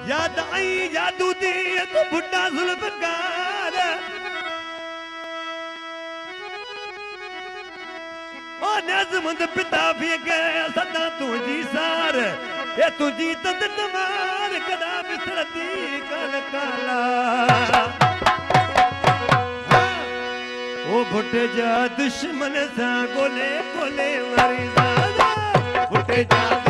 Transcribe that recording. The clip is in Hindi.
याद आई जादू दी तो बुढ़ा जुल्फकार ओ नज़मंद पिता भी गए सदा तुझी सार ये तुझी तद तमार कदा बिसरती काल काला ओ फुट जा दुश्मन सा गोले गोले मरी जा फुट जा